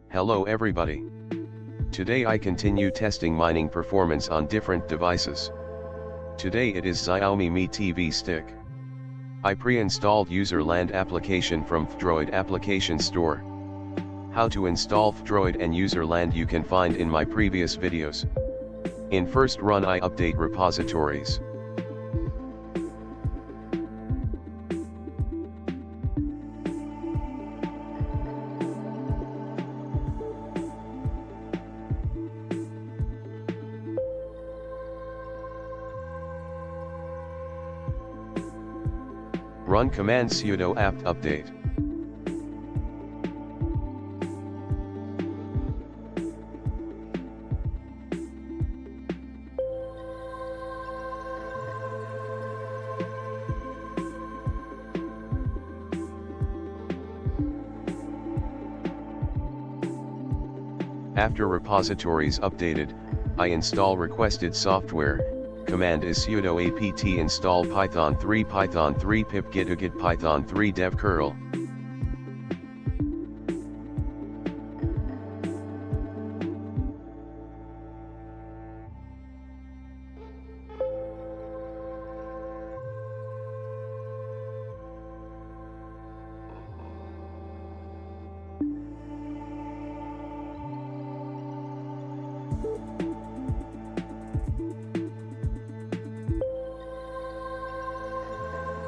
Hello everybody. Today I continue testing mining performance on different devices. Today it is Xiaomi Mi TV stick. I pre-installed Userland application from Fdroid application store. How to install Fdroid and Userland you can find in my previous videos. In first run I update repositories. Run command sudo apt update. After repositories updated, I install requested software. Command is sudo apt install python 3 pip git python 3 dev curl.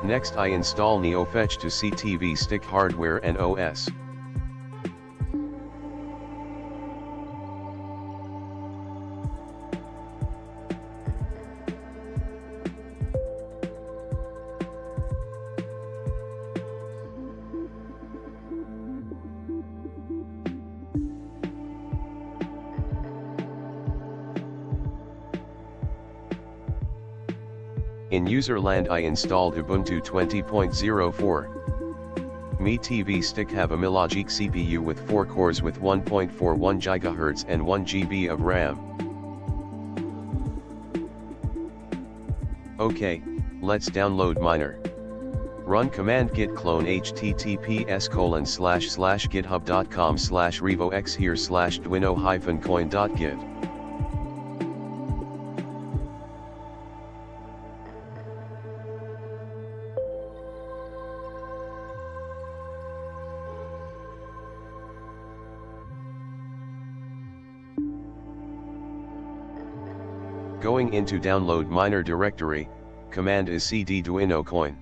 Next I install NeoFetch to see TV stick hardware and OS. In Userland I installed Ubuntu 20.04. Mi TV stick have a Mi-Logic CPU with 4 cores with 1.41 GHz and 1 GB of RAM. OK, let's download Miner. Run command git clone https://github.com/revox here/duino-coin.git. Going into download miner directory, command is cd Duino coin.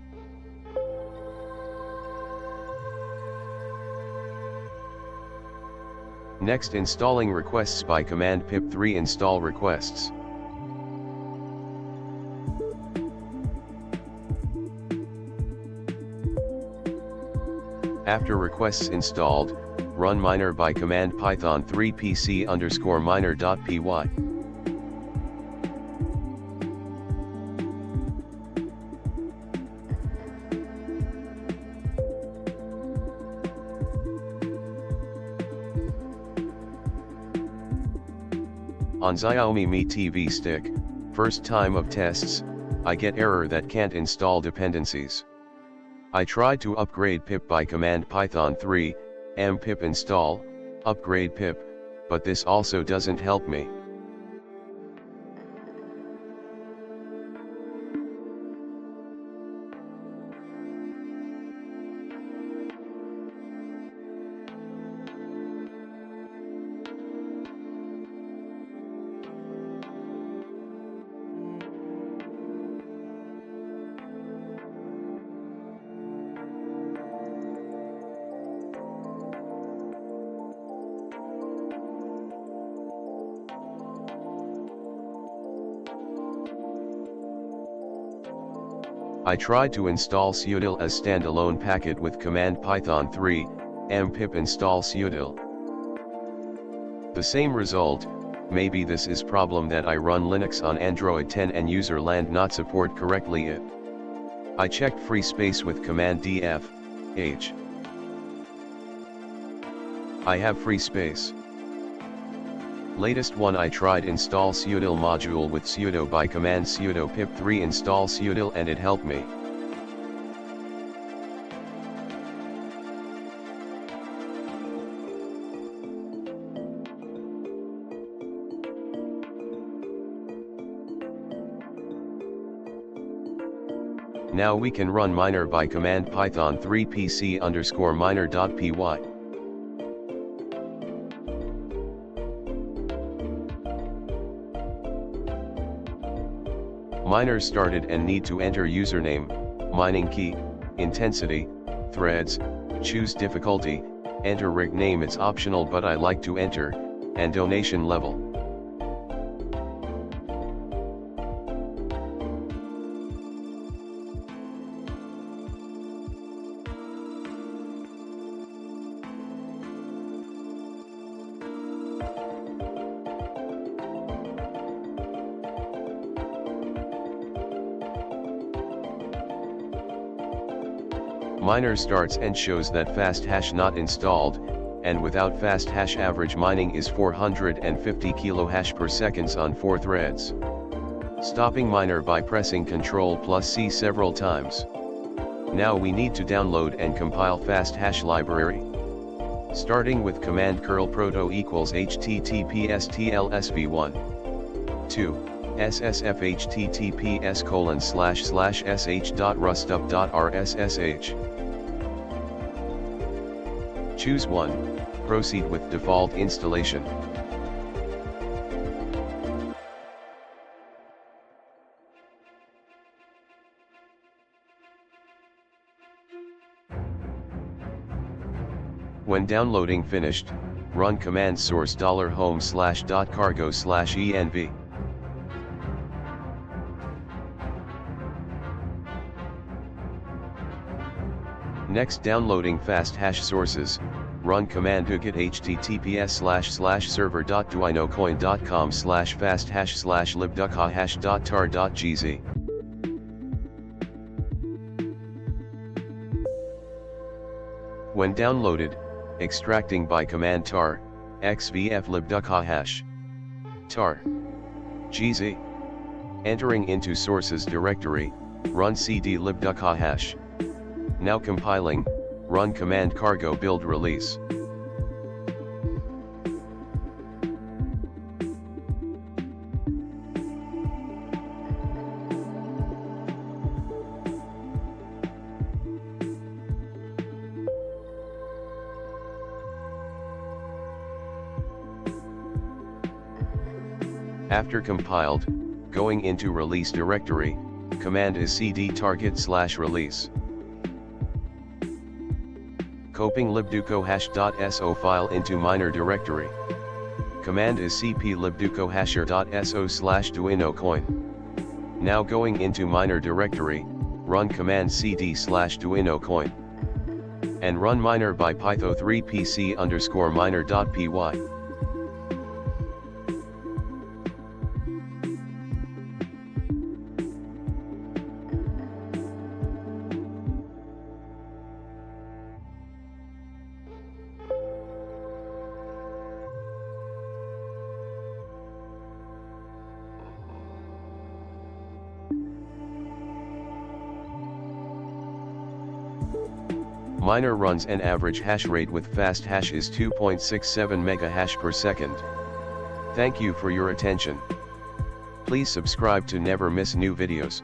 Next installing requests by command pip3 install requests. After requests installed, run miner by command python 3 pc_miner.py. On Xiaomi Mi TV stick, first time of tests, I get error that can't install dependencies. I tried to upgrade pip by command python 3, pip install, upgrade pip, but this also doesn't help me. I tried to install sudo as standalone packet with command python 3, pip install sudo. The same result. Maybe this is problem that I run Linux on Android 10 and Userland not support correctly it. I checked free space with command df, h. I have free space. Latest one I tried install sudo module with sudo by command sudo pip3 install sudo and it helped me. Now we can run miner by command python 3pc_miner.py. Miner started and need to enter username, mining key, intensity, threads, choose difficulty, enter rig name, it's optional but I like to enter, and donation level. Miner starts and shows that fasthash not installed, and without fasthash average mining is 450 kilohash per seconds on 4 threads. Stopping miner by pressing Ctrl+C several times. Now we need to download and compile fasthash library. Starting with command curl proto equals https tlsv1 2 ssf https://sh.rustup.rssh. Choose 1, proceed with default installation. When downloading finished, run command source $home/.cargo/env. Next, downloading fasthash sources, run command uget https://server.duino.coin.com/fasthash/libducohash.tar.gz. When downloaded, extracting by command tar, xvf libducohash tar gz. Entering into sources directory, run cd libducohash. Now compiling, run command cargo build release. After compiled, going into release directory, command is cd target/release. Copying libducohash.so file into miner directory. Command is cp libducohasher.so/duino coin. Now going into miner directory, run command cd/duino coin. And run miner by python 3pc_miner.py. Miner runs an average hash rate with fasthash is 2.67 megahash per second. Thank you for your attention. Please subscribe to never miss new videos.